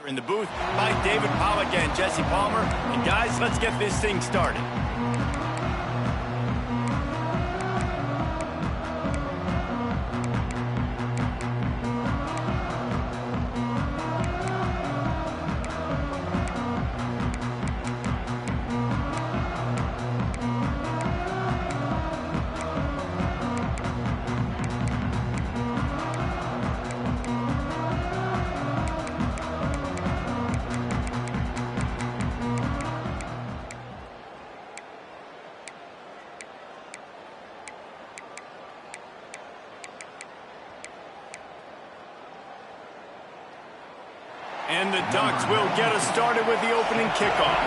In the booth by David Pollock and Jesse Palmer. And guys, let's get this thing started. And the Ducks will get us started with the opening kickoff.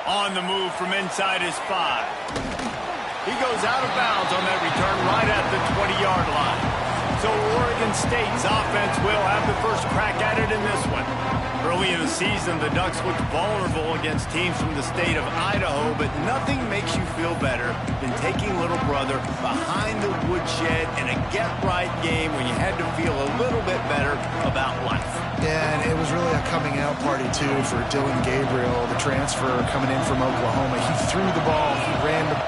On the move from inside his 5. He goes out of bounds on that return right at the 20-yard line. So Oregon State's offense will have the first crack at it in this one. Early in the season, the Ducks looked vulnerable against teams from the state of Idaho, but nothing makes you feel better than taking little brother behind the woodshed in a get-right game when you had to feel a little bit better about life. Yeah, and it was really a coming-out party, too, for Dylan Gabriel, the transfer coming in from Oklahoma. He threw the ball. He ran the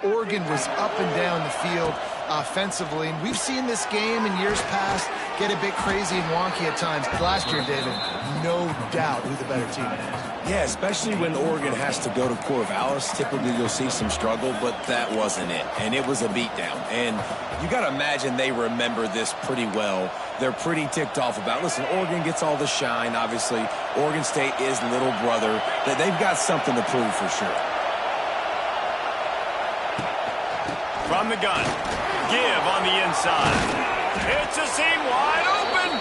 Oregon was up and down the field offensively, and we've seen this game in years past get a bit crazy and wonky at times. Last year, David, no doubt who the better team is. Yeah, especially when Oregon has to go to Corvallis. Typically, you'll see some struggle, but that wasn't it. And it was a beatdown. And you got to imagine they remember this pretty well. They're pretty ticked off about, listen, Oregon gets all the shine, obviously. Oregon State is little brother. They've got something to prove for sure. From the gun, give on the inside. It's a seam wide open.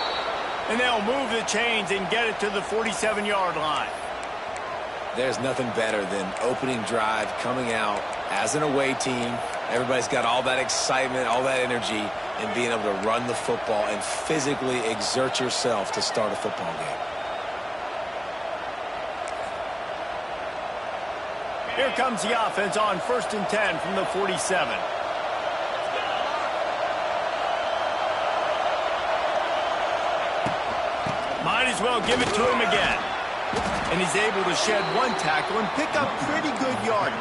And they'll move the chains and get it to the 47-yard line. There's nothing better than opening drive, coming out as an away team. Everybody's got all that excitement, all that energy, and being able to run the football and physically exert yourself to start a football game. Here comes the offense on 1st and 10 from the 47. Might as well give it to him again. And he's able to shed one tackle and pick up pretty good yardage.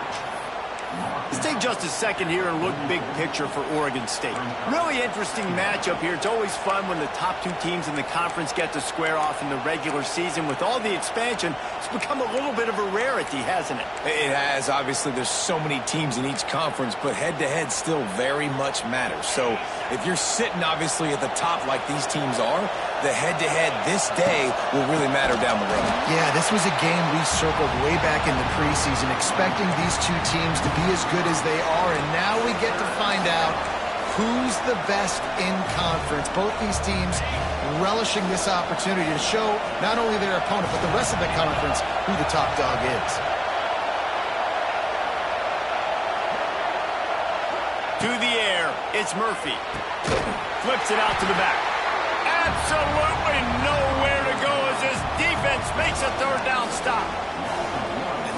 Let's take just a second here and look big picture for Oregon State. Really interesting matchup here. It's always fun when the top two teams in the conference get to square off in the regular season. With all the expansion, it's become a little bit of a rarity, hasn't it? It has. Obviously, there's so many teams in each conference, but head-to-head still very much matters. So if you're sitting, obviously, at the top like these teams are, the head-to-head this day will really matter down the road. Yeah, this was a game we circled way back in the preseason, expecting these two teams to be as good as they are, and now we get to find out who's the best in conference. Both these teams relishing this opportunity to show not only their opponent, but the rest of the conference who the top dog is. To the air, it's Murphy. Flips it out to the back. Absolutely nowhere to go as this defense makes a third down stop.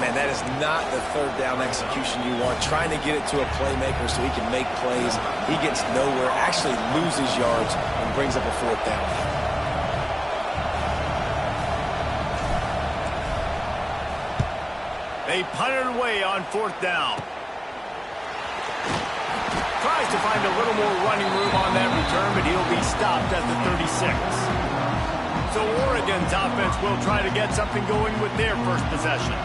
Man, that is not the third down execution you want. Trying to get it to a playmaker so he can make plays. He gets nowhere, actually loses yards, and brings up a 4th down. They punt it away on 4th down. Tries to find a little more running room on that return, but he'll be stopped at the 36. So Oregon's offense will try to get something going with their first possession.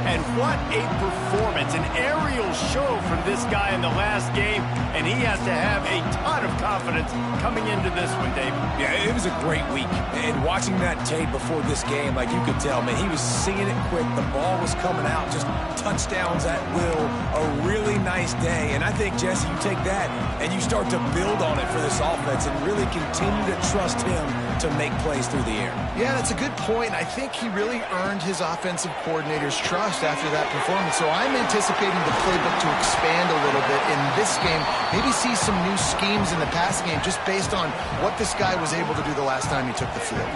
And what a performance, an aerial show from this guy in the last game, and he has to have a ton of confidence coming into this one, David. Yeah, it was a great week, and watching that tape before this game, like you could tell, man, he was seeing it quick. The ball was coming out, just touchdowns at will, a really nice day. And I think, Jesse, you take that and you start to build on it for this offense and really continue to trust him to make plays through the air. Yeah, that's a good point. I think he really earned his offensive coordinator's trust after that performance. So I'm anticipating the playbook to expand a little bit in this game, maybe see some new schemes in the passing game just based on what this guy was able to do the last time he took the field.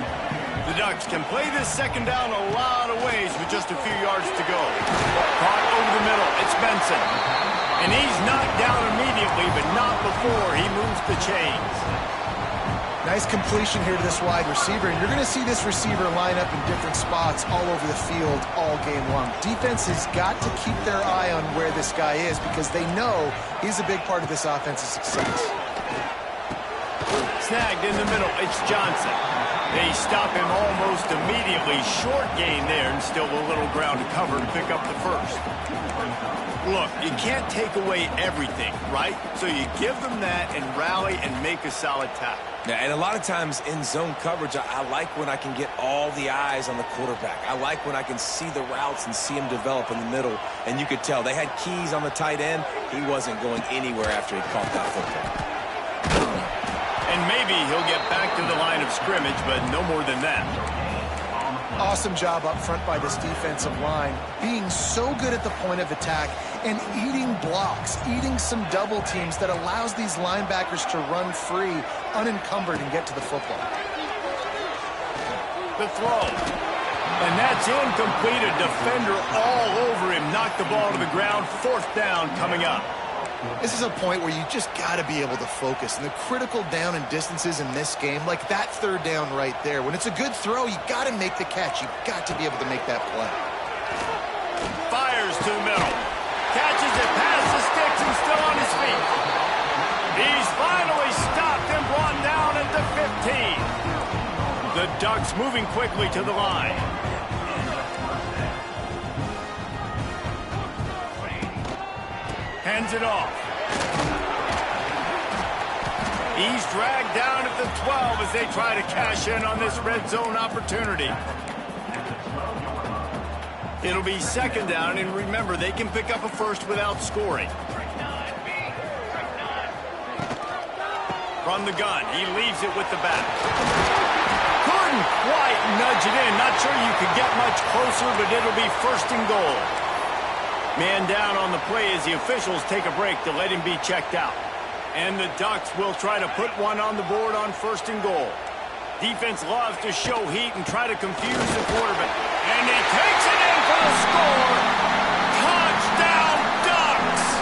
The Ducks can play this second down a lot of ways with just a few yards to go. Caught over the middle. It's Benson. And he's knocked down immediately, but not before he moves the chains. Nice completion here to this wide receiver, and you're going to see this receiver line up in different spots all over the field all game long. Defense has got to keep their eye on where this guy is because they know he's a big part of this offense's success. Snagged in the middle, it's Johnson. They stop him almost immediately. Short gain there, and still a little ground to cover to pick up the first. Look, you can't take away everything, right? So you give them that and rally and make a solid tackle. Yeah, and a lot of times in zone coverage, I like when I can get all the eyes on the quarterback. I like when I can see the routes and see him develop in the middle. And you could tell they had keys on the tight end. He wasn't going anywhere after he caught that football. And maybe he'll get back to the line of scrimmage, but no more than that. Awesome job up front by this defensive line, being so good at the point of attack and eating blocks, eating some double teams that allows these linebackers to run free, unencumbered, and get to the football. The throw. And that's incomplete. A defender all over him. Knocked the ball to the ground. Fourth down coming up. This is a point where you just got to be able to focus. And the critical down and distances in this game, like that third down right there, when it's a good throw, you got to make the catch. You got to be able to make that play. Fires to the middle. Catches it past the sticks and still on his feet. He's finally stopped and brought down at the 15. The Ducks moving quickly to the line. Hands it off. He's dragged down at the 12 as they try to cash in on this red zone opportunity. It'll be second down, and remember, they can pick up a first without scoring. From the gun, he leaves it with the back. Couldn't quite nudge it in. Not sure you could get much closer, but it'll be first and goal. Man down on the play as the officials take a break to let him be checked out. And the Ducks will try to put one on the board on first and goal. Defense loves to show heat and try to confuse the quarterback. And he takes it in for the score. Touchdown, Ducks!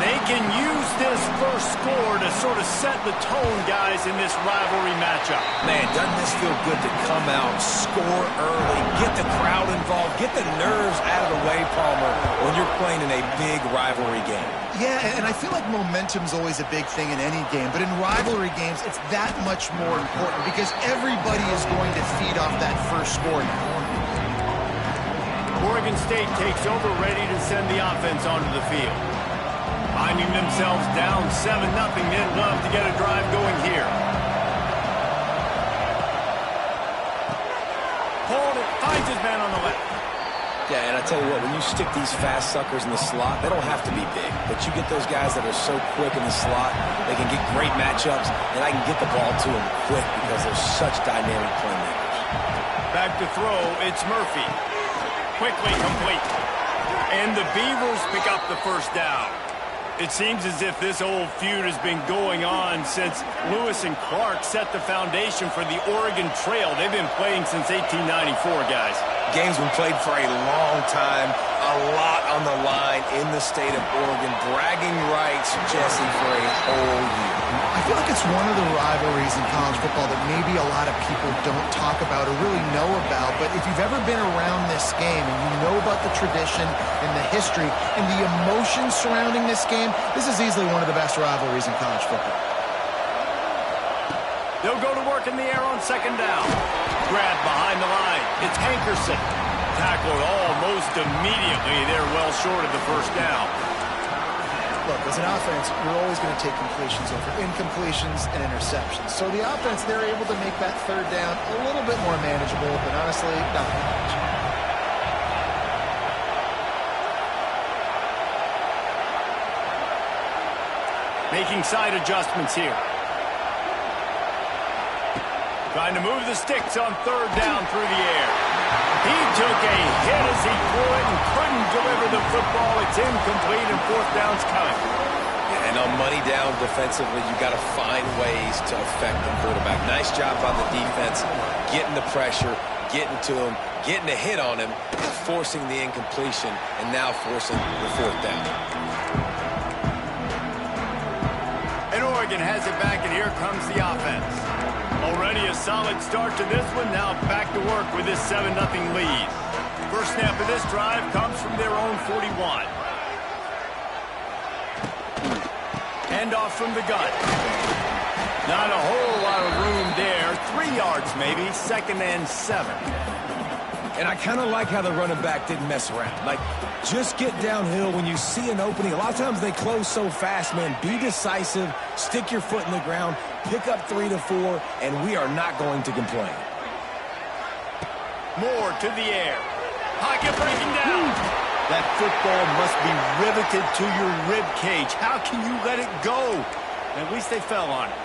They can use this first score to sort of set the tone, guys, in this rivalry matchup. Man, doesn't this feel good to come out, score early, get the crowd involved, get the nerves out of the way, Palmer, when you're playing in a big rivalry game? Yeah, and I feel like momentum's always a big thing in any game, but in rivalry games, it's that much more important because everybody is going to feed off that first score now. Oregon State takes over, ready to send the offense onto the field. Finding themselves down 7-0, they'd love to get a drive going here. Hold it, finds his man on the left. Yeah, and I tell you what, when you stick these fast suckers in the slot, they don't have to be big. But you get those guys that are so quick in the slot, they can get great matchups, and I can get the ball to them quick because they're such dynamic playmakers. Back to throw, it's Murphy. Quickly complete. And the Beavers pick up the first down. It seems as if this old feud has been going on since Lewis and Clark set the foundation for the Oregon Trail. They've been playing since 1894, guys. Game's been played for a long time, a lot on the line in the state of Oregon. Bragging rights, Jesse, for a whole year. I feel like it's one of the rivalries in college football that maybe a lot of people don't talk about or really know about, but if you've ever been around this game and you know about the tradition and the history and the emotions surrounding this game, this is easily one of the best rivalries in college football. They'll go to work in the air on second down. Grab behind the line. It's Hankerson. Tackled almost immediately. They're well short of the first down. Look, as an offense, you're always going to take completions over incompletions and interceptions. So the offense, they're able to make that third down a little bit more manageable, but honestly, not that much. Making side adjustments here. Trying to move the sticks on third down through the air. He took a hit as he threw it and couldn't deliver the football. It's incomplete and fourth down's coming. Yeah, and on money down defensively, you got to find ways to affect the quarterback. Nice job by the defense, getting the pressure, getting to him, getting a hit on him, forcing the incompletion, and now forcing the fourth down. And Oregon has it back, and here comes the offense. Already a solid start to this one. Now back to work with this 7-0 lead. First snap of this drive comes from their own 41. Handoff from the gun. Not a whole lot of room there. 3 yards maybe. 2nd and 7. And I kind of like how the running back didn't mess around. Like, just get downhill when you see an opening. A lot of times they close so fast, man. Be decisive, stick your foot in the ground, pick up 3 to 4, and we are not going to complain. Moore to the air. Pocket breaking down. That football must be riveted to your rib cage. How can you let it go? At least they fell on it.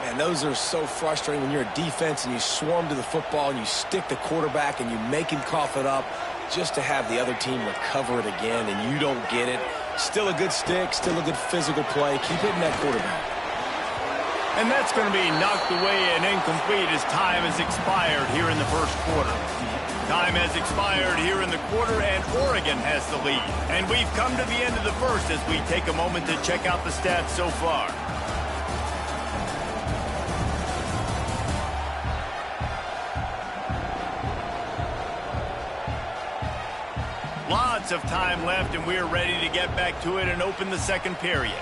Man, those are so frustrating when you're a defense and you swarm to the football and you stick the quarterback and you make him cough it up just to have the other team recover it again and you don't get it. Still a good stick, still a good physical play. Keep hitting that quarterback. And that's going to be knocked away and incomplete as time has expired here in the first quarter. Time has expired here in the quarter, and Oregon has the lead. And we've come to the end of the first as we take a moment to check out the stats so far. Lots of time left, and we're ready to get back to it and open the second period.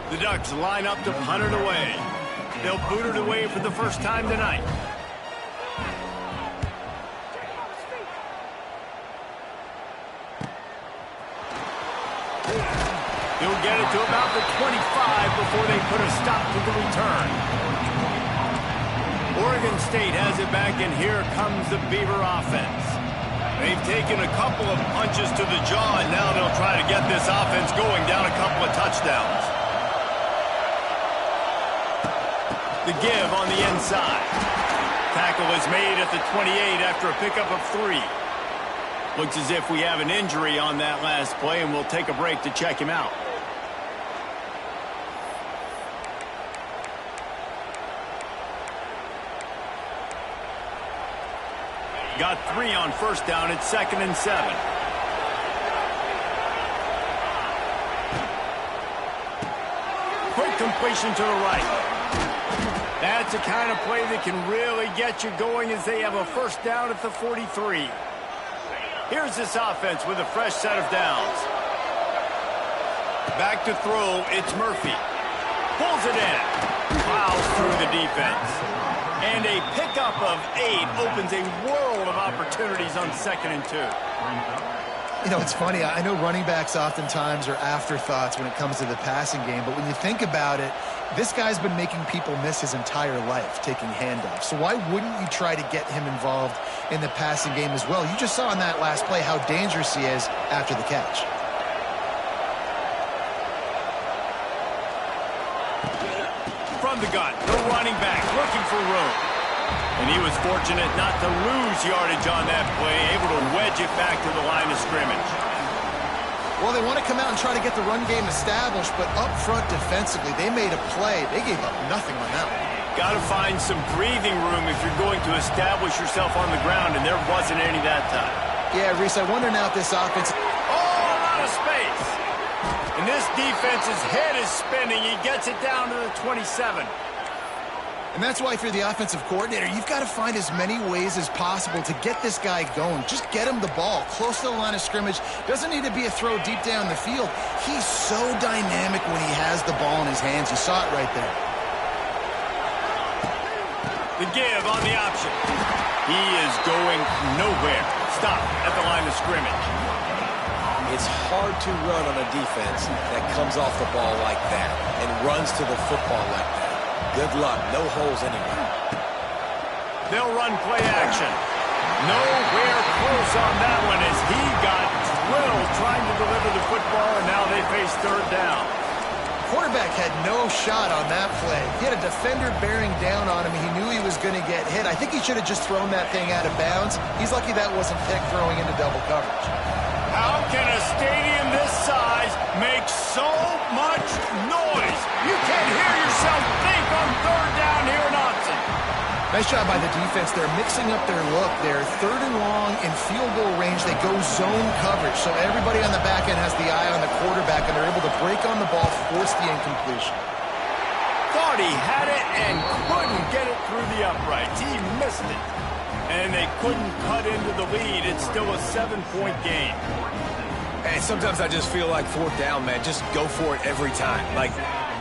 The Ducks line up to punt it away. They'll boot it away for the first time tonight. He'll get it to about the 25 before they put a stop to the return. Oregon State has it back, and here comes the Beaver offense. They've taken a couple of punches to the jaw, and now they'll try to get this offense going down a couple of touchdowns. The give on the inside. Tackle is made at the 28 after a pickup of 3. Looks as if we have an injury on that last play, and we'll take a break to check him out. Got 3 on first down. It's 2nd and 7. Quick completion to the right. That's the kind of play that can really get you going as they have a first down at the 43. Here's this offense with a fresh set of downs. Back to throw. It's Murphy. Pulls it in. Plows through the defense. And a pickup of 8 opens a world of opportunities on 2nd and 2. You know, it's funny. I know running backs oftentimes are afterthoughts when it comes to the passing game, but when you think about it, this guy's been making people miss his entire life taking handoffs. So why wouldn't you try to get him involved in the passing game as well? You just saw in that last play how dangerous he is after the catch. From the gun, the running back looking for room. And he was fortunate not to lose yardage on that play, able to wedge it back to the line of scrimmage. Well, they want to come out and try to get the run game established, but up front defensively, they made a play. They gave up nothing on that one. Got to find some breathing room if you're going to establish yourself on the ground, and there wasn't any that time. Yeah, Reese, I wonder now if this offense... Oh, a lot of space. And this defense's head is spinning. He gets it down to the 27. And that's why if you're the offensive coordinator, you've got to find as many ways as possible to get this guy going. Just get him the ball close to the line of scrimmage. Doesn't need to be a throw deep down the field. He's so dynamic when he has the ball in his hands. You saw it right there. The give on the option. He is going nowhere. Stop at the line of scrimmage. It's hard to run on a defense that comes off the ball like that and runs to the football like that. Good luck. No holes anywhere. They'll run play action. Nowhere close on that one as he got drilled trying to deliver the football, and now they face third down. Quarterback had no shot on that play. He had a defender bearing down on him. He knew he was going to get hit. I think he should have just thrown that thing out of bounds. He's lucky that wasn't picked throwing into double coverage. How can a stadium this size make so much noise? You can't hear yourself think on third down here in Austin. Nice job by the defense. They're mixing up their look. They're third and long in field goal range. They go zone coverage. So everybody on the back end has the eye on the quarterback, and they're able to break on the ball, force the incompletion. Thought he had it and couldn't get it through the uprights. He missed it. And they couldn't cut into the lead. It's still a 7-point game. And sometimes I just feel like fourth down, man. Just go for it every time. Like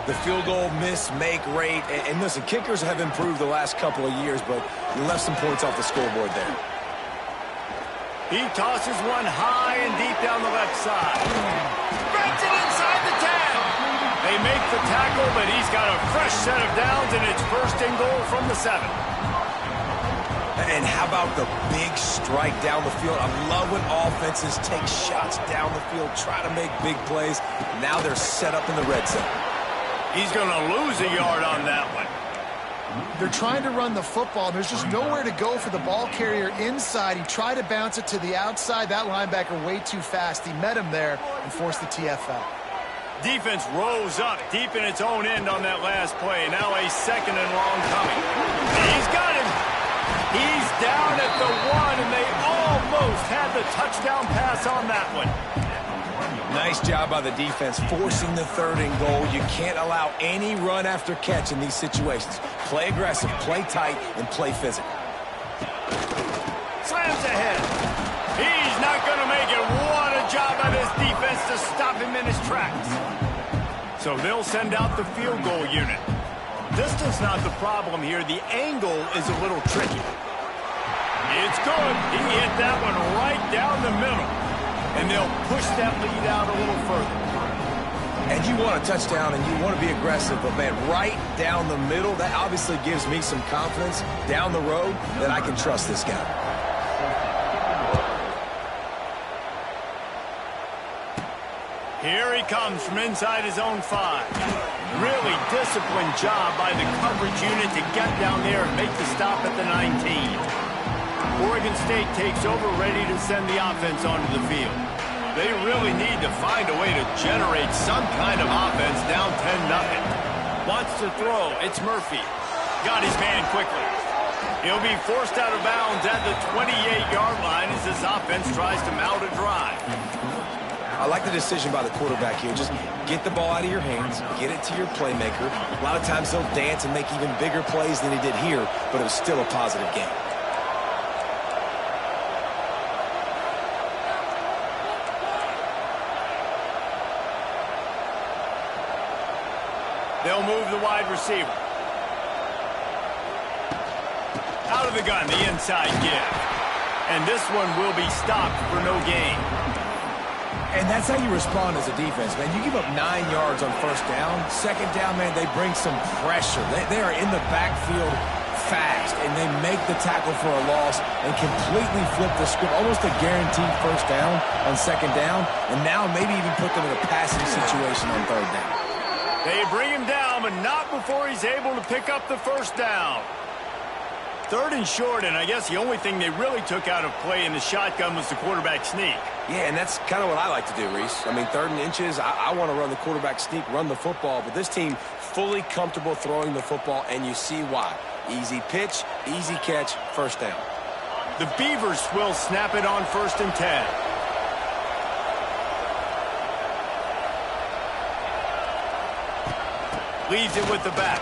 the field goal miss-make rate. And listen, kickers have improved the last couple of years, but you left some points off the scoreboard there. He tosses one high and deep down the left side. Spreads it inside the 10. They make the tackle, but he's got a fresh set of downs, and it's first and goal from the 7. And how about the big strike down the field? I love when offenses take shots down the field, try to make big plays. Now they're set up in the red zone. He's going to lose a yard on that one. They're trying to run the football. There's just nowhere to go for the ball carrier inside. He tried to bounce it to the outside. That linebacker way too fast. He met him there and forced the TFL. Defense rose up deep in its own end on that last play. Now a second and long coming. He's got him. He's down at the 1, and they almost had the touchdown pass on that one. Nice job by the defense forcing the third and goal. You can't allow any run after catch in these situations. Play aggressive, play tight, and play physical. Slams ahead. He's not going to make it. What a job by this defense to stop him in his tracks. So they'll send out the field goal unit. Distance not the problem here. The angle is a little tricky. It's good. He hit that one right down the middle. And they'll push that lead out a little further. And you want a touchdown and you want to be aggressive, but man, right down the middle, that obviously gives me some confidence down the road that I can trust this guy. Here he comes from inside his own 5. Really disciplined job by the coverage unit to get down there and make the stop at the 19. Oregon State takes over, ready to send the offense onto the field. They really need to find a way to generate some kind of offense down 10-0. Wants to throw. It's Murphy. Got his man quickly. He'll be forced out of bounds at the 28-yard line as his offense tries to mount a drive. I like the decision by the quarterback here. Just get the ball out of your hands, get it to your playmaker. A lot of times he'll dance and make even bigger plays than he did here, but it was still a positive game. They'll move the wide receiver. Out of the gun, the inside give. And this one will be stopped for no gain. And that's how you respond as a defense, man. You give up 9 yards on first down. Second down, man, they bring some pressure. They are in the backfield fast, and they make the tackle for a loss and completely flip the script. Almost a guaranteed first down on second down, and now maybe even put them in a passing situation on third down. They bring him down, but not before he's able to pick up the first down. Third and short, and I guess the only thing they really took out of play in the shotgun was the quarterback sneak. Yeah, and that's kind of what I like to do, Reese. I mean, 3rd and inches, I want to run the quarterback sneak, run the football, but this team fully comfortable throwing the football, and you see why. Easy pitch, easy catch, first down. The Beavers will snap it on 1st and 10. Leaves it with the back.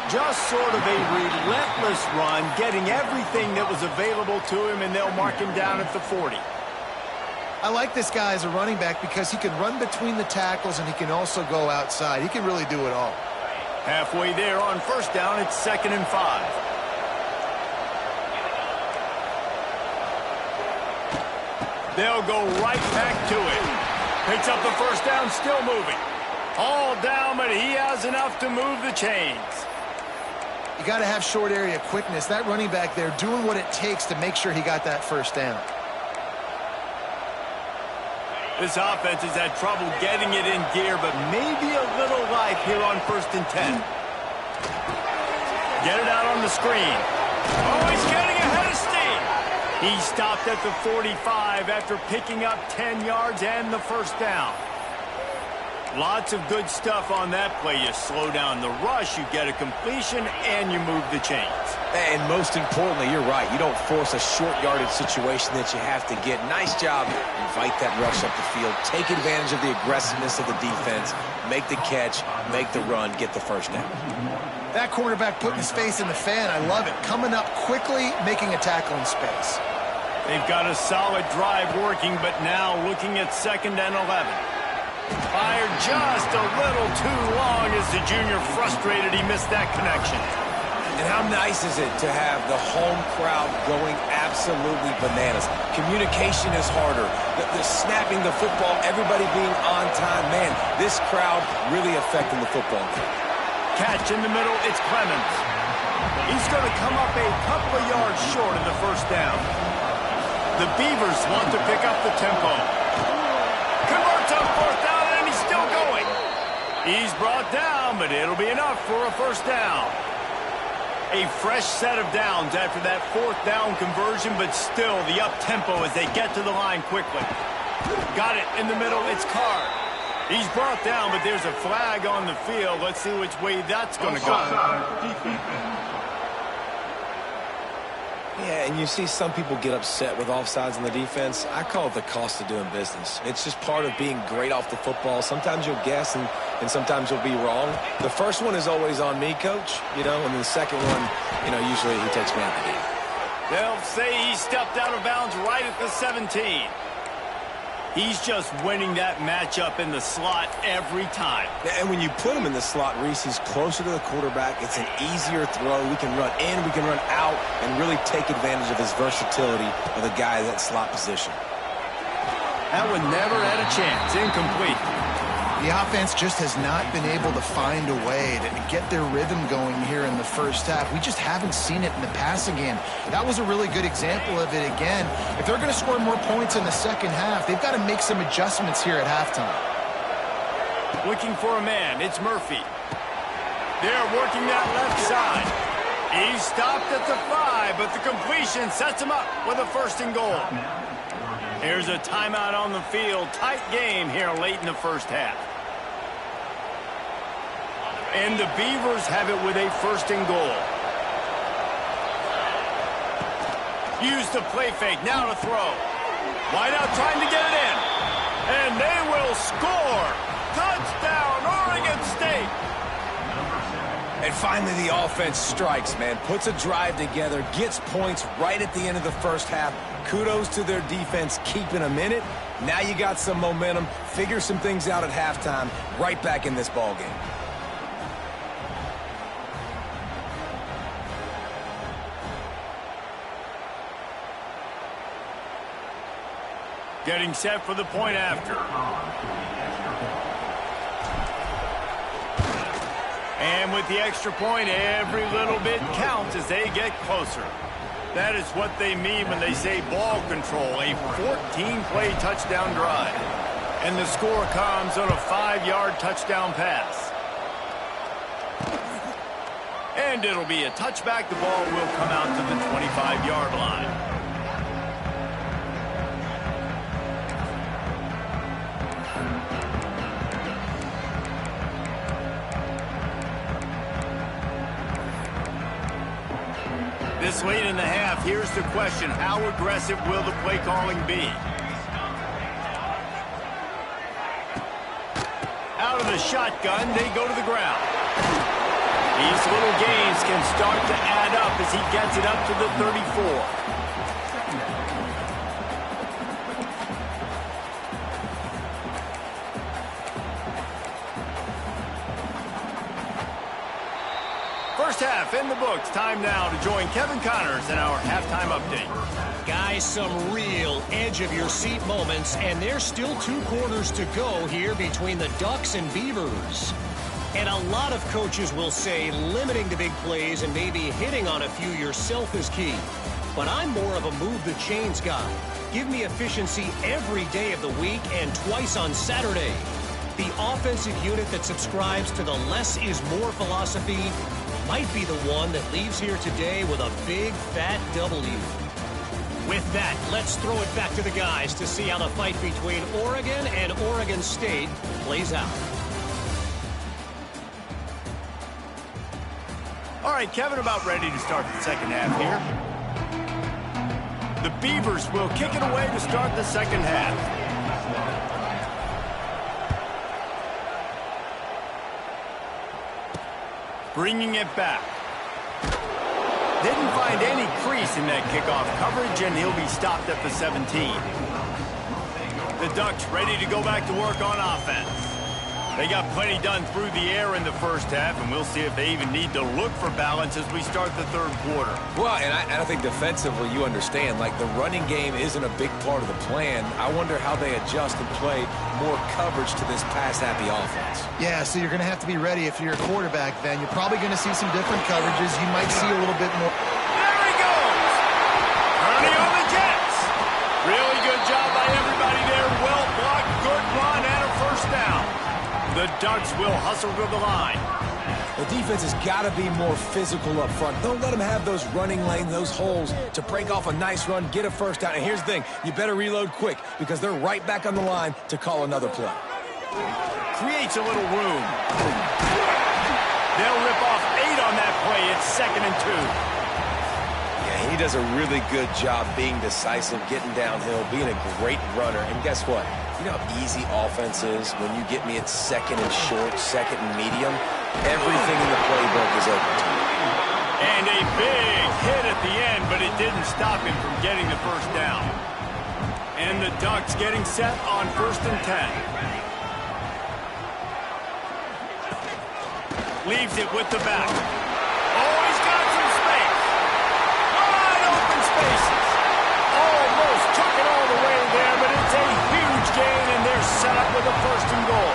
Just sort of a relentless run, getting everything that was available to him, and they'll mark him down at the 40. I like this guy as a running back because he can run between the tackles and he can also go outside. He can really do it all. Halfway there on first down, it's 2nd and 5. They'll go right back to it. Picks up the first down, still moving. All down, but he has enough to move the chains. You got to have short area quickness. That running back there doing what it takes to make sure he got that first down. This offense has had trouble getting it in gear, but maybe a little life here on 1st and 10. Get it out on the screen. Oh, he's getting ahead of steam. He stopped at the 45 after picking up 10 yards and the first down. Lots of good stuff on that play. You slow down the rush, you get a completion, and you move the chains. And most importantly, you're right. You don't force a short yardage situation that you have to get. Nice job. Invite that rush up the field. Take advantage of the aggressiveness of the defense. Make the catch, make the run, get the first down. That quarterback putting his face in the fan, I love it. Coming up quickly, making a tackle in space. They've got a solid drive working, but now looking at 2nd and 11. Fired just a little too long as the junior frustrated he missed that connection. And how nice is it to have the home crowd going absolutely bananas? Communication is harder. The snapping the football, everybody being on time. Man, this crowd really affecting the football game. Catch in the middle, it's Clemens. He's going to come up a couple of yards short of the first down. The Beavers want to pick up the tempo. Converts on 4th down, and he's still going. He's brought down, but it'll be enough for a first down. A fresh set of downs after that 4th down conversion, but still the up-tempo as they get to the line quickly. Got it in the middle, it's Card. He's brought down, but there's a flag on the field. Let's see which way that's going to go. Yeah, and you see some people get upset with offsides on the defense. I call it the cost of doing business. It's just part of being great off the football. Sometimes you'll guess and sometimes you'll be wrong. The first one is always on me, Coach, and the second one, usually he takes me out the game. They'll say he stepped out of bounds right at the 17. He's just winning that matchup in the slot every time. And when you put him in the slot, Reese, he's closer to the quarterback. It's an easier throw. We can run in, we can run out, and really take advantage of his versatility of the guy in that slot position. That one never had a chance. Incomplete. The offense just has not been able to find a way to get their rhythm going here in the first half. We just haven't seen it in the passing game. That was a really good example of it again. If they're going to score more points in the second half, they've got to make some adjustments here at halftime. Looking for a man. It's Murphy. They're working that left side. He stopped at the 5, but the completion sets him up with a 1st and goal. Here's a timeout on the field. Tight game here late in the first half. And the Beavers have it with a 1st and goal. Use the play fake, now to throw. Wide out trying to get it in. And they will score. Touchdown, Oregon State. And finally the offense strikes, man. Puts a drive together, gets points right at the end of the first half. Kudos to their defense keeping them in it. Now you got some momentum. Figure some things out at halftime. Right back in this ball game. Getting set for the point after. And with the extra point, every little bit counts as they get closer. That is what they mean when they say ball control, a 14-play touchdown drive. And the score comes on a 5-yard touchdown pass. And it'll be a touchback. The ball will come out to the 25-yard line. This late in the half, here's the question. How aggressive will the play calling be? Out of the shotgun, they go to the ground. These little gains can start to add up as he gets it up to the 34. First half half in the books. Time now to join Kevin Connors in our halftime update. Guys, some real edge-of-your-seat moments, and there's still 2 quarters to go here between the Ducks and Beavers. And a lot of coaches will say limiting the big plays and maybe hitting on a few yourself is key. But I'm more of a move-the-chains guy. Give me efficiency every day of the week and twice on Saturday. The offensive unit that subscribes to the less is more philosophy might be the one that leaves here today with a big, fat W. With that, let's throw it back to the guys to see how the fight between Oregon and Oregon State plays out. All right, Kevin, about ready to start the second half here. The Beavers will kick it away to start the second half. Bringing it back. Didn't find any crease in that kickoff coverage, and he'll be stopped at the 17. The Ducks ready to go back to work on offense. They got plenty done through the air in the first half, and we'll see if they even need to look for balance as we start the third quarter. Well, and I think defensively, you understand, like the running game isn't a big part of the plan. I wonder how they adjust and play more coverage to this pass-happy offense. Yeah, so you're going to have to be ready if you're a quarterback then. You're probably going to see some different coverages. You might see a little bit more. There he goes! Ernie on the Jets! Really good job by everybody there. Well blocked, good run, and a first down. The Ducks will hustle to the line. The defense has got to be more physical up front. Don't let them have those running lanes, those holes to break off a nice run, get a first down. And here's the thing, you better reload quick because they're right back on the line to call another play. Creates a little room. They'll rip off 8 on that play. It's 2nd and 2. Yeah, he does a really good job being decisive, getting downhill, being a great runner. And guess what? You know how easy offense is when you get me at 2nd and short, 2nd and medium? Everything in the playbook is open to you. And a big hit at the end, but it didn't stop him from getting the first down. And the Ducks getting set on 1st and 10. Leaves it with the back. Oh, he's got some space. Wide open spaces. Almost took it all the way there, but it's a huge gain, and they're set up with a 1st and goal.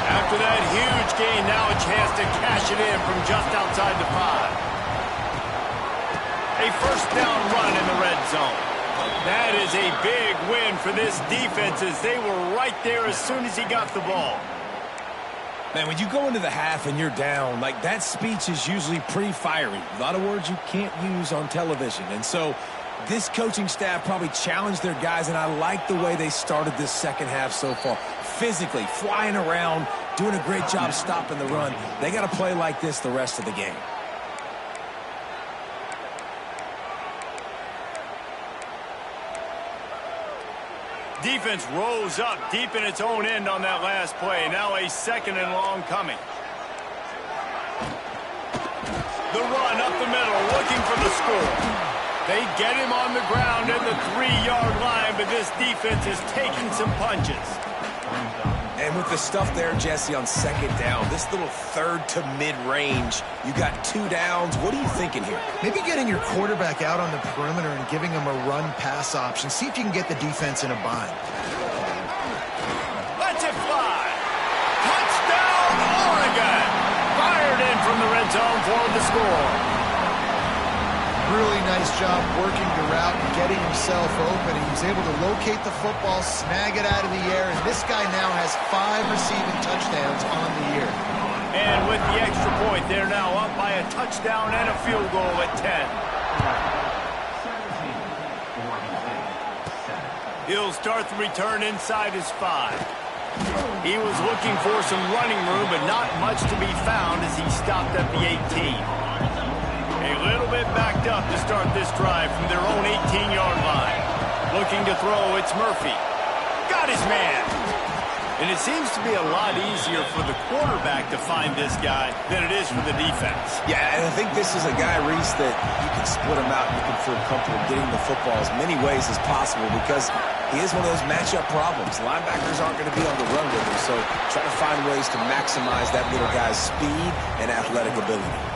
After that huge gain, now a chance to cash it in from just outside the 5. A first down run in the red zone. That is a big win for this defense as they were right there as soon as he got the ball. Man, when you go into the half and you're down, like that speech is usually pretty fiery. A lot of words you can't use on television. And so this coaching staff probably challenged their guys, and I like the way they started this second half so far. Physically, flying around, doing a great job stopping the run. They got to play like this the rest of the game. Defense rose up deep in its own end on that last play. Now a 2nd and long coming. The run up the middle, looking for the score. They get him on the ground at the 3-yard line, but this defense is taking some punches. And with the stuff there, Jesse, on 2nd down, this little 3rd to mid-range, you got 2 downs. What are you thinking here? Maybe getting your quarterback out on the perimeter and giving him a run-pass option. See if you can get the defense in a bind. Let's it fly. Touchdown, Oregon. Fired in from the red zone for the score. Really nice job working the route and getting himself open. He was able to locate the football, snag it out of the air, and this guy now has 5 receiving touchdowns on the year. And with the extra point, they're now up by a touchdown and a field goal at 10. He'll start the return inside his 5. He was looking for some running room, but not much to be found as he stopped at the 18. A little bit backed up to start this drive from their own 18-yard line. Looking to throw, it's Murphy. Got his man. And it seems to be a lot easier for the quarterback to find this guy than it is for the defense. Yeah, and I think this is a guy, Reese, that you can split him out and you can feel comfortable getting the football as many ways as possible because he is one of those matchup problems. Linebackers aren't going to be on the run with him, so try to find ways to maximize that little guy's speed and athletic ability.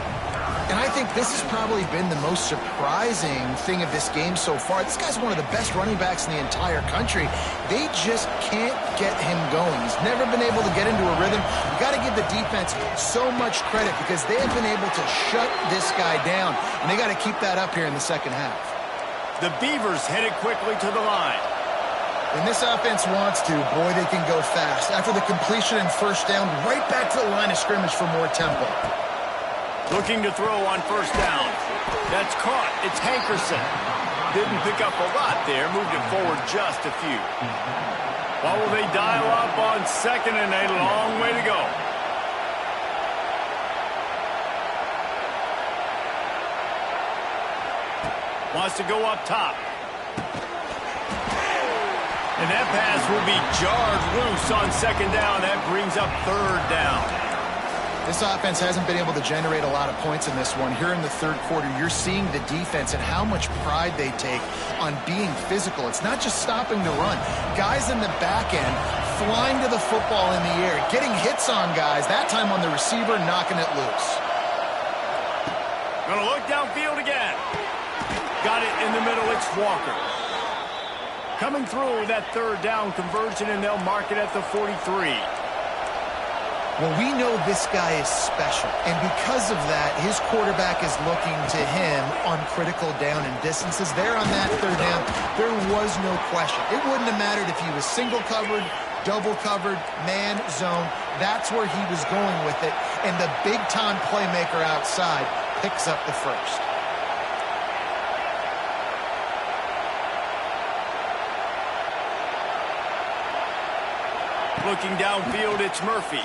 And I think this has probably been the most surprising thing of this game so far. This guy's one of the best running backs in the entire country. They just can't get him going. He's never been able to get into a rhythm. You got to give the defense so much credit because they have been able to shut this guy down, and they got to keep that up here in the second half. The Beavers headed quickly to the line. When this offense wants to, boy, they can go fast. After the completion and first down, right back to the line of scrimmage for more tempo. Looking to throw on first down. That's caught. It's Hankerson. Didn't pick up a lot there. Moved it forward just a few. What will they dial up on second and a long way to go? Wants to go up top. And that pass will be jarred loose on second down. That brings up third down. This offense hasn't been able to generate a lot of points in this one. Here in the third quarter, you're seeing the defense and how much pride they take on being physical. It's not just stopping the run. Guys in the back end flying to the football in the air, getting hits on guys, that time on the receiver, knocking it loose. Gonna look downfield again. Got it in the middle. It's Walker. Coming through that third down conversion, and they'll mark it at the 43. Well, we know this guy is special, and because of that, his quarterback is looking to him on critical down and distances. There on that third down, there was no question. It wouldn't have mattered if he was single covered, double covered, man, zone. That's where he was going with it, and the big-time playmaker outside picks up the first. Looking downfield, it's Murphy.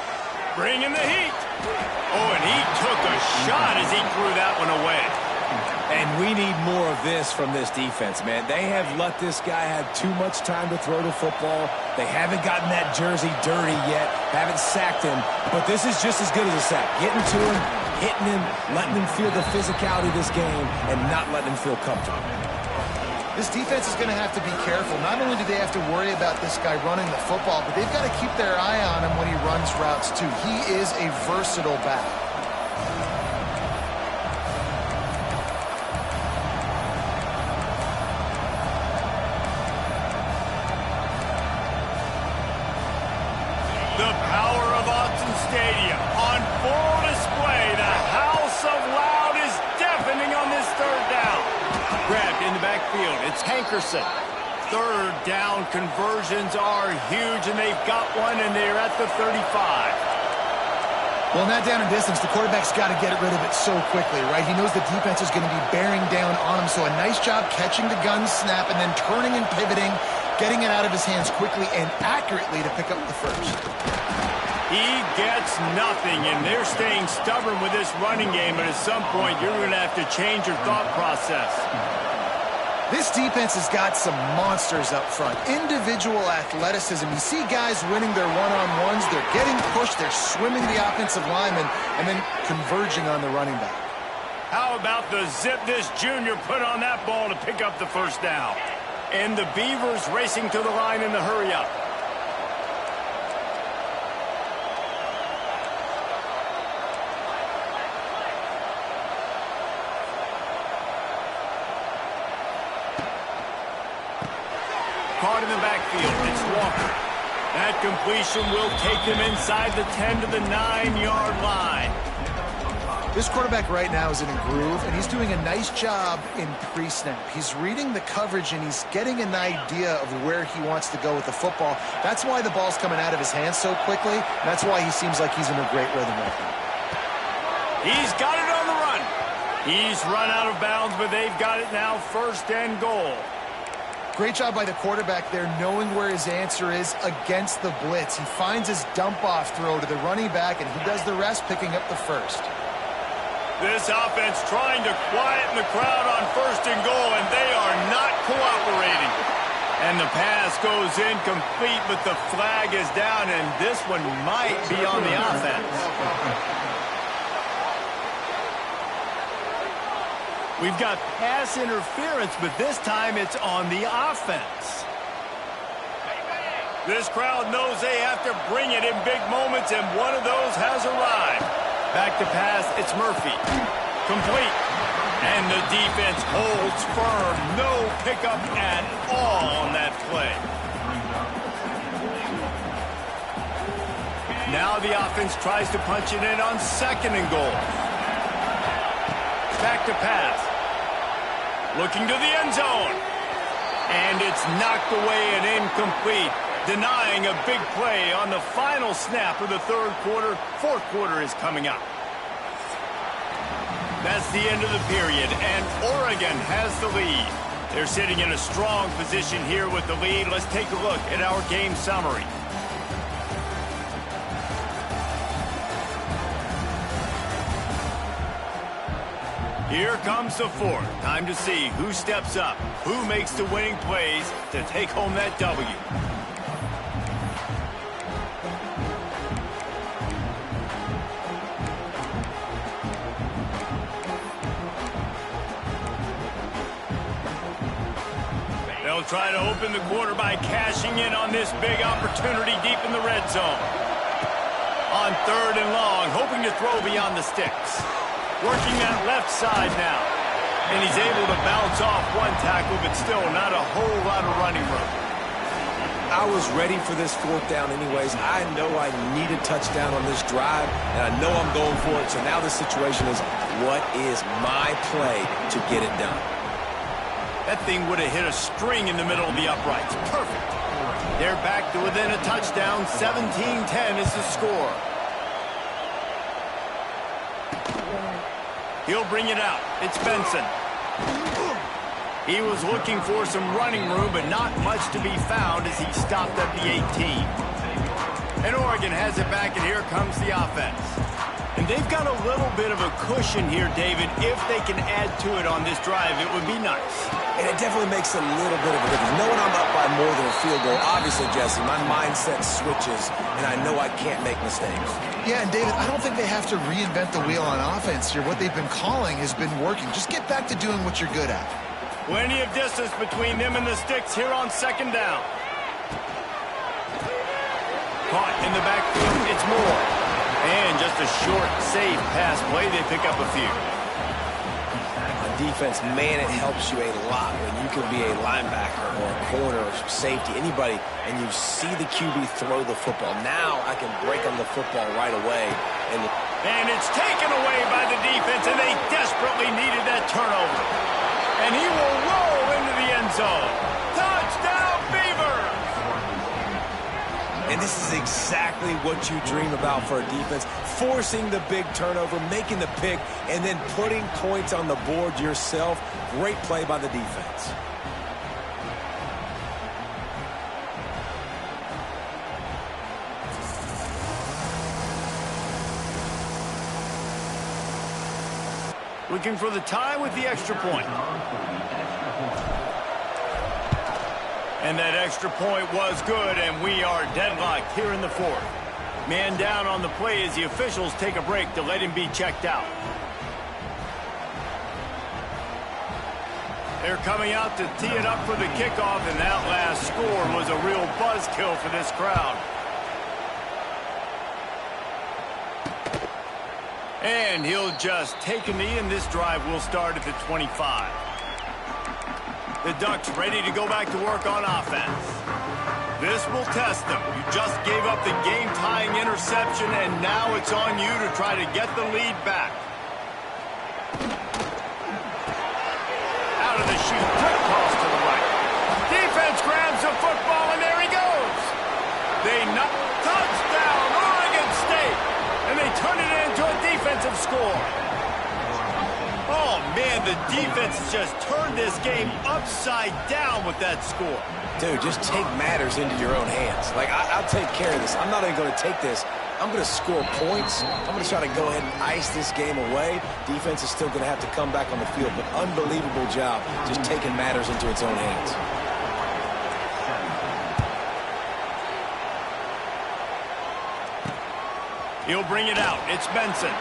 Bringing the heat. Oh, and he took a shot as he threw that one away. And we need more of this from this defense, man. They have let this guy have too much time to throw the football. They haven't gotten that jersey dirty yet, haven't sacked him. But this is just as good as a sack. Getting to him, hitting him, letting him feel the physicality of this game, and not letting him feel comfortable. This defense is going to have to be careful. Not only do they have to worry about this guy running the football, but they've got to keep their eye on him when he runs routes, too. He is a versatile back. The power of Autzen Stadium on full display. The house of loud is deafening on this third down. Grabbed in the backfield. It's Hankerson. Third down conversions are huge, and they've got one, and they're at the 35. Well, in that down and distance, the quarterback's got to get rid of it so quickly, right? He knows the defense is going to be bearing down on him, so a nice job catching the gun snap and then turning and pivoting, getting it out of his hands quickly and accurately to pick up the first. He gets nothing, and they're staying stubborn with this running game, but at some point you're going to have to change your thought process. This defense has got some monsters up front. Individual athleticism. You see guys winning their one-on-ones. They're getting pushed. They're swimming the offensive lineman and then converging on the running back. How about the zip this junior put on that ball to pick up the first down? And the Beavers racing to the line in the hurry-up. Caught in the backfield. It's Walker. That completion will take them inside the 10 to the 9-yard line. This quarterback right now is in a groove, and he's doing a nice job in pre-snap. He's reading the coverage, and he's getting an idea of where he wants to go with the football. That's why the ball's coming out of his hands so quickly. That's why he seems like he's in a great rhythm right now. He's got it on the run. He's run out of bounds, but they've got it now, first and goal. Great job by the quarterback there, knowing where his answer is against the blitz. He finds his dump-off throw to the running back, and he does the rest, picking up the first. This offense trying to quieten the crowd on first and goal, and they are not cooperating. And the pass goes incomplete, but the flag is down, and this one might be on the offense. We've got pass interference, but this time it's on the offense. This crowd knows they have to bring it in big moments, and one of those has arrived. Back to pass, it's Murphy. Complete. And the defense holds firm. No pickup at all on that play. Now the offense tries to punch it in on 2nd and goal. Back to pass. Looking to the end zone. And it's knocked away and incomplete, denying a big play on the final snap of the 3rd quarter. 4th quarter is coming up. That's the end of the period, and Oregon has the lead. They're sitting in a strong position here with the lead. Let's take a look at our game summary. Here comes the 4th. Time to see who steps up, who makes the winning plays to take home that W. They'll try to open the quarter by cashing in on this big opportunity deep in the red zone. On 3rd and long, hoping to throw beyond the sticks. Working that left side now. And he's able to bounce off one tackle, but still not a whole lot of running room. I was ready for this 4th down anyways. I know I need a touchdown on this drive, and I know I'm going for it. So now the situation is, what is my play to get it done? That thing would have hit a string in the middle of the uprights. Perfect. They're back to within a touchdown. 17-10 is the score. He'll bring it out. It's Benson. He was looking for some running room, but not much to be found as he stopped at the 18. And Oregon has it back, and here comes the offense. And they've got a little bit of a cushion here, David. If they can add to it on this drive, it would be nice. And it definitely makes a little bit of a difference. Knowing I'm up by more than a field goal, obviously, Jesse, my mindset switches, and I know I can't make mistakes. Yeah, and David, I don't think they have to reinvent the wheel on offense here. What they've been calling has been working. Just get back to doing what you're good at. Plenty of distance between them and the sticks here on 2nd down. Caught in the backfield, it's Moore. And just a short, safe pass play. They pick up a few. On defense, man, it helps you a lot when you can be a linebacker or a corner or safety, anybody, and you see the QB throw the football. Now I can break on the football right away. And it's taken away by the defense, and they desperately needed that turnover. And he will roll into the end zone. Touchdown, Beavers! And this is exactly what you dream about for a defense. Forcing the big turnover, making the pick, and then putting points on the board yourself. Great play by the defense. Looking for the tie with the extra point. And that extra point was good, and we are deadlocked here in the 4th. Man down on the play as the officials take a break to let him be checked out. They're coming out to tee it up for the kickoff, and that last score was a real buzzkill for this crowd. And he'll just take a knee, and this drive will start at the 25. The Ducks ready to go back to work on offense. This will test them. You just gave up the game-tying interception, and now it's on you to try to get the lead back. Out of the chute, quick cross to the right. Defense grabs the football, and there he goes. They knock touchdown, Oregon State, and they turn it into a defensive score. Oh, man, the defense has just turned this game upside down with that score. Dude, just take matters into your own hands. Like, I'll take care of this. I'm not even going to take this. I'm going to score points. I'm going to try to go ahead and ice this game away. Defense is still going to have to come back on the field, but unbelievable job just taking matters into its own hands. He'll bring it out. It's Benson.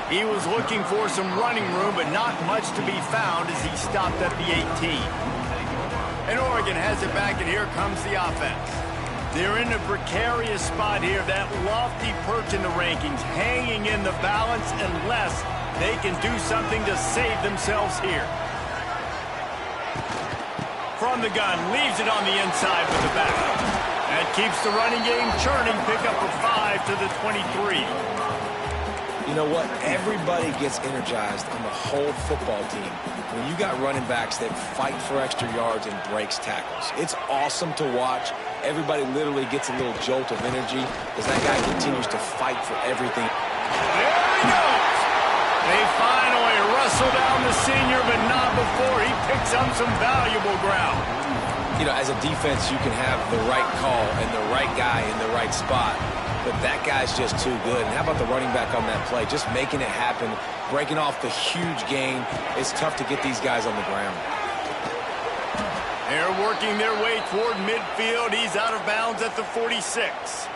He was looking for some running room, but not much to be found as he stopped at the 18. And Oregon has it back, and here comes the offense. They're in a precarious spot here, that lofty perch in the rankings, hanging in the balance unless they can do something to save themselves here. From the gun, leaves it on the inside with the back. That keeps the running game churning. Pick up a 5 to the 23. You know what? Everybody gets energized on the whole football team when you got running backs that fight for extra yards and breaks tackles. It's awesome to watch. Everybody literally gets a little jolt of energy as that guy continues to fight for everything. There he goes. They finally wrestle down the senior, but not before he picks up some valuable ground. You know, as a defense, you can have the right call and the right guy in the right spot, but that guy's just too good. And how about the running back on that play? Just making it happen, breaking off the huge gain. It's tough to get these guys on the ground. They're working their way toward midfield. He's out of bounds at the 46.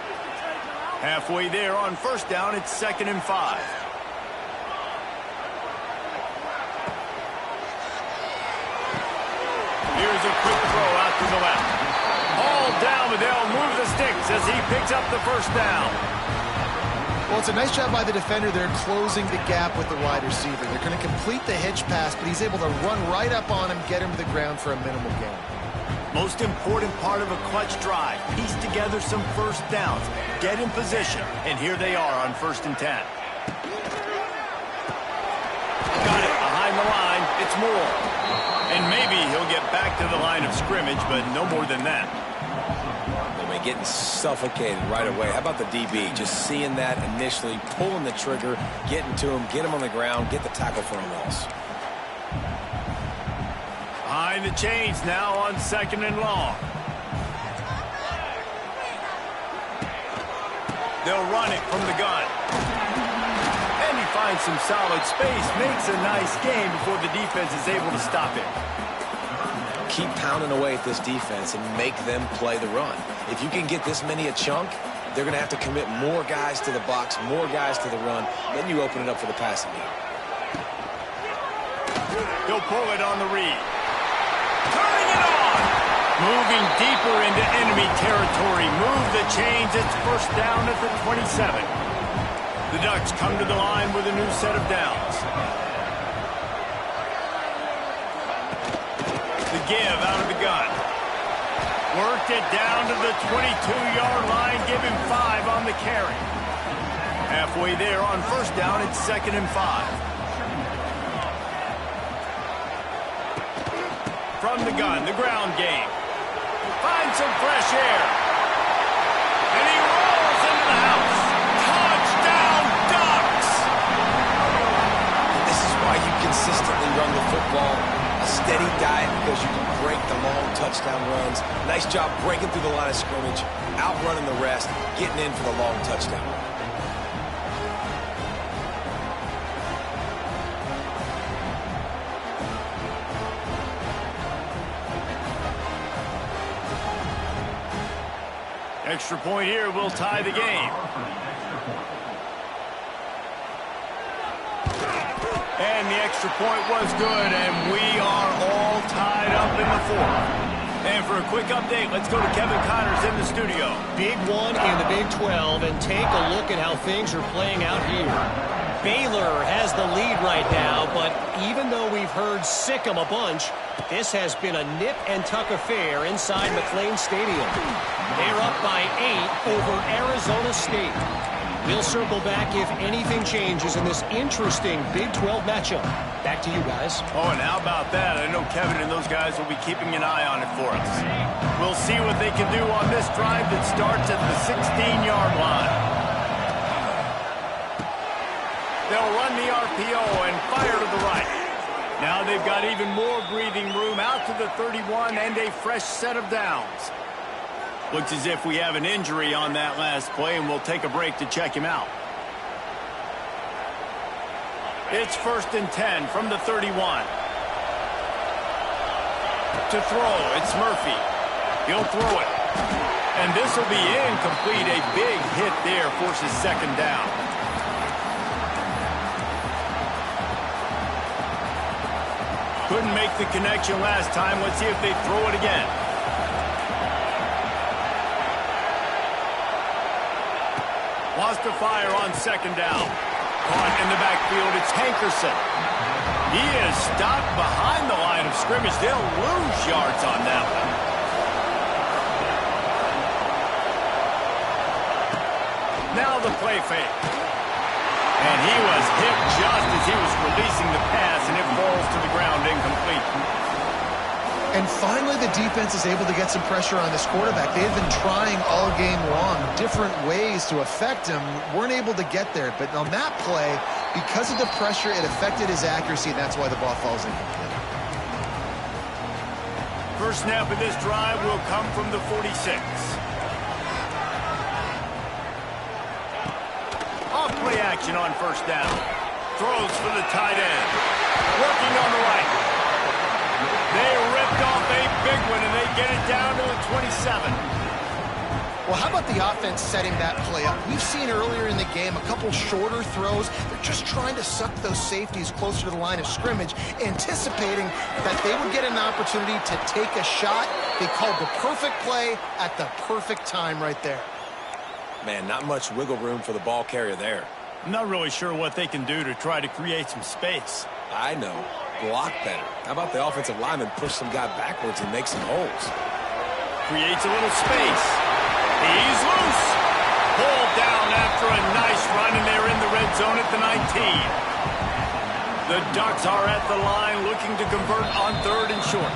Halfway there on first down, it's 2nd and 5. Here's a quick throw out to the left. Hauled down, but they'll move the sticks as he picks up the first down. Well, it's a nice job by the defender. They're closing the gap with the wide receiver. They're going to complete the hitch pass, but he's able to run right up on him, get him to the ground for a minimal gain. Most important part of a clutch drive. Piece together some first downs. Get in position. And here they are on 1st and 10. Got it behind the line. It's Moore. And maybe he'll get back to the line of scrimmage, but no more than that. Getting suffocated right away. How about the DB? Just seeing that initially, pulling the trigger, getting to him, get him on the ground, get the tackle for a loss. Behind the chains now on 2nd and long. They'll run it from the gun. And he finds some solid space, makes a nice game before the defense is able to stop it. Keep pounding away at this defense and make them play the run. If you can get this many a chunk, they're going to have to commit more guys to the box, more guys to the run. Then you open it up for the passing game. He'll pull it on the read. Turning it on. Moving deeper into enemy territory. Move the chains. It's first down at the 27. The Ducks come to the line with a new set of downs. The give out of the gun. Worked it down to the 22-yard line. Give him 5 on the carry. Halfway there on first down, it's 2nd and 5. From the gun, the ground game. Finds some fresh air. And he rolls into the house. Touchdown, Ducks! This is why you consistently run the football. A steady diet because you can break the long touchdown runs. Nice job breaking through the line of scrimmage, outrunning the rest, getting in for the long touchdown. Extra point here will tie the game. And the extra point was good, and we are all tied up in the 4th. And for a quick update, let's go to Kevin Connors in the studio. Big one in the Big 12, and take a look at how things are playing out here. Baylor has the lead right now, but even though we've heard sick 'em a bunch, this has been a nip-and-tuck affair inside McLean Stadium. They're up by 8 over Arizona State. We'll circle back if anything changes in this interesting Big 12 matchup. Back to you guys. Oh, and how about that? I know Kevin and those guys will be keeping an eye on it for us. We'll see what they can do on this drive that starts at the 16-yard line. They'll run the RPO and fire to the right. Now they've got even more breathing room out to the 31 and a fresh set of downs. Looks as if we have an injury on that last play, and we'll take a break to check him out. It's 1st and 10 from the 31. To throw, it's Murphy. He'll throw it. And this will be incomplete. A big hit there forces 2nd down. Couldn't make the connection last time. Let's see if they throw it again. to fire on second down. Caught in the backfield, it's Hankerson. He is stopped behind the line of scrimmage. They'll lose yards on that one. Now the play fake. And he was hit just as he was releasing the pass, and it falls to the ground incomplete. And finally, the defense is able to get some pressure on this quarterback. They have been trying all game long different ways to affect him. Weren't able to get there. But on that play, because of the pressure, it affected his accuracy, and that's why the ball falls incomplete. First snap of this drive will come from the 46. Off play action on first down. Throws for the tight end. Working on the right. They ripped off a big one, and they get it down to the 27. Well, how about the offense setting that play up? We've seen earlier in the game a couple shorter throws. They're just trying to suck those safeties closer to the line of scrimmage, anticipating that they would get an opportunity to take a shot. They called the perfect play at the perfect time right there. Man, not much wiggle room for the ball carrier there. I'm not really sure what they can do to try to create some space. I know. Block better. How about the offensive lineman push some guy backwards and make some holes? Creates a little space. He's loose. Pulled down after a nice run, and they're in the red zone at the 19. The Ducks are at the line looking to convert on third and short.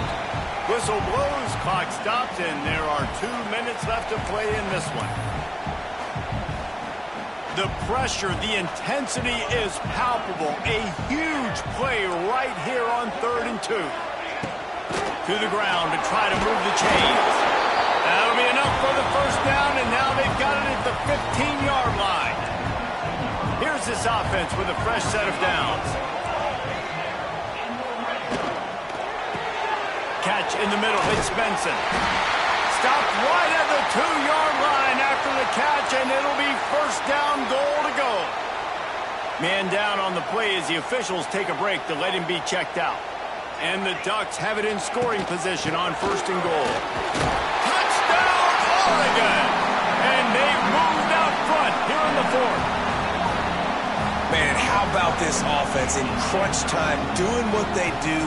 Whistle blows, clock stops, and there are 2 minutes left to play in this one. The pressure, the intensity is palpable. A huge play right here on 3rd and 2. To the ground to try to move the chains. That'll be enough for the first down, and now they've got it at the 15-yard line. Here's this offense with a fresh set of downs. Catch in the middle, it's Benson. Stopped right at the 2-yard line after the catch, and it'll be first down, goal to go. Man down on the play as the officials take a break to let him be checked out. And the Ducks have it in scoring position on 1st and goal. Touchdown, Oregon! And they've moved out front here in the 4th. Man, how about this offense in crunch time, doing what they do,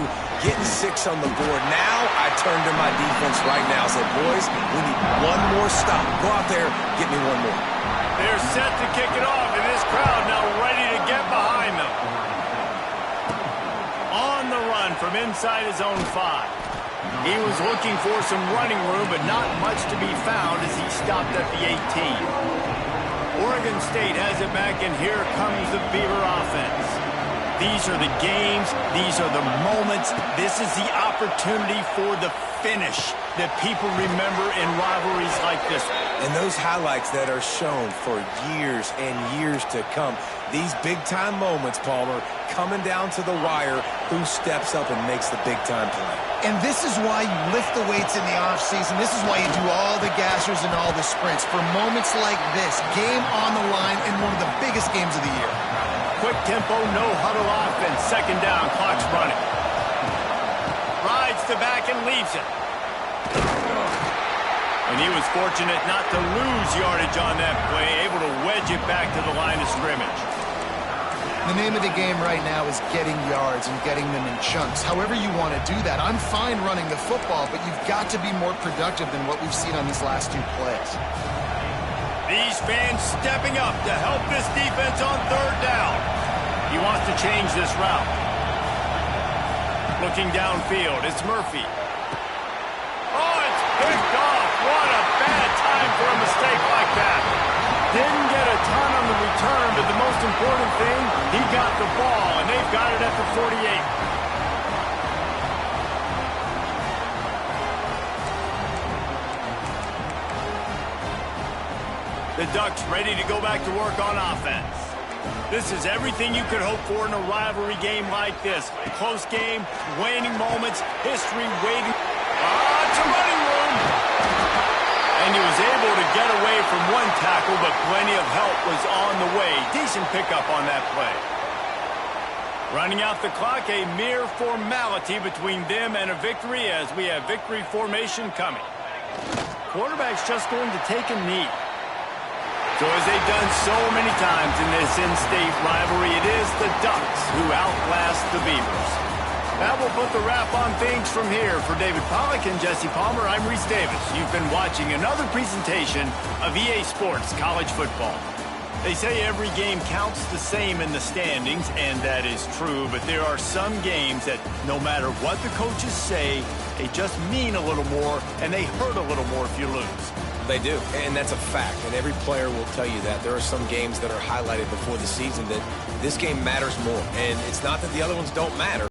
getting 6 on the board. Now I turn to my defense right now and say, boys, we need one more stop. Go out there, get me one more. They're set to kick it off, and this crowd now ready to get behind them. On the run from inside his own 5. He was looking for some running room, but not much to be found as he stopped at the 18. Oregon State has it back, and here comes the Beaver offense. These are the games. These are the moments. This is the opportunity for the finish that people remember in rivalries like this one. And those highlights that are shown for years and years to come. These big-time moments, Palmer, coming down to the wire, who steps up and makes the big-time play. And this is why you lift the weights in the offseason. This is why you do all the gassers and all the sprints. For moments like this, game on the line in one of the biggest games of the year. Quick tempo, no huddle offense. Second down, clock's running. Rides to back and leaves it. And he was fortunate not to lose yardage on that play, able to wedge it back to the line of scrimmage. The name of the game right now is getting yards and getting them in chunks. However you want to do that. I'm fine running the football, but you've got to be more productive than what we've seen on these last 2 plays. These fans stepping up to help this defense on 3rd down. He wants to change this route. Looking downfield, it's Murphy. Oh, it's picked off. What a bad time for a mistake like that. Didn't get a ton on the return, but the most important thing, he got the ball, and they've got it at the 48. The Ducks ready to go back to work on offense. This is everything you could hope for in a rivalry game like this. Close game, waning moments, history waiting. It's a running room. And he was able to get away from one tackle, but plenty of help was on the way. Decent pickup on that play. Running out the clock, a mere formality between them and a victory as we have victory formation coming. Quarterback's just going to take a knee. So as they've done so many times in this in-state rivalry, it is the Ducks who outlast the Beavers. That will put the wrap on things from here. For David Pollack and Jesse Palmer, I'm Reese Davis. You've been watching another presentation of EA Sports College Football. They say every game counts the same in the standings, and that is true, but there are some games that no matter what the coaches say, they just mean a little more, and they hurt a little more if you lose. They do, and that's a fact, and every player will tell you that. There are some games that are highlighted before the season that this game matters more, and it's not that the other ones don't matter.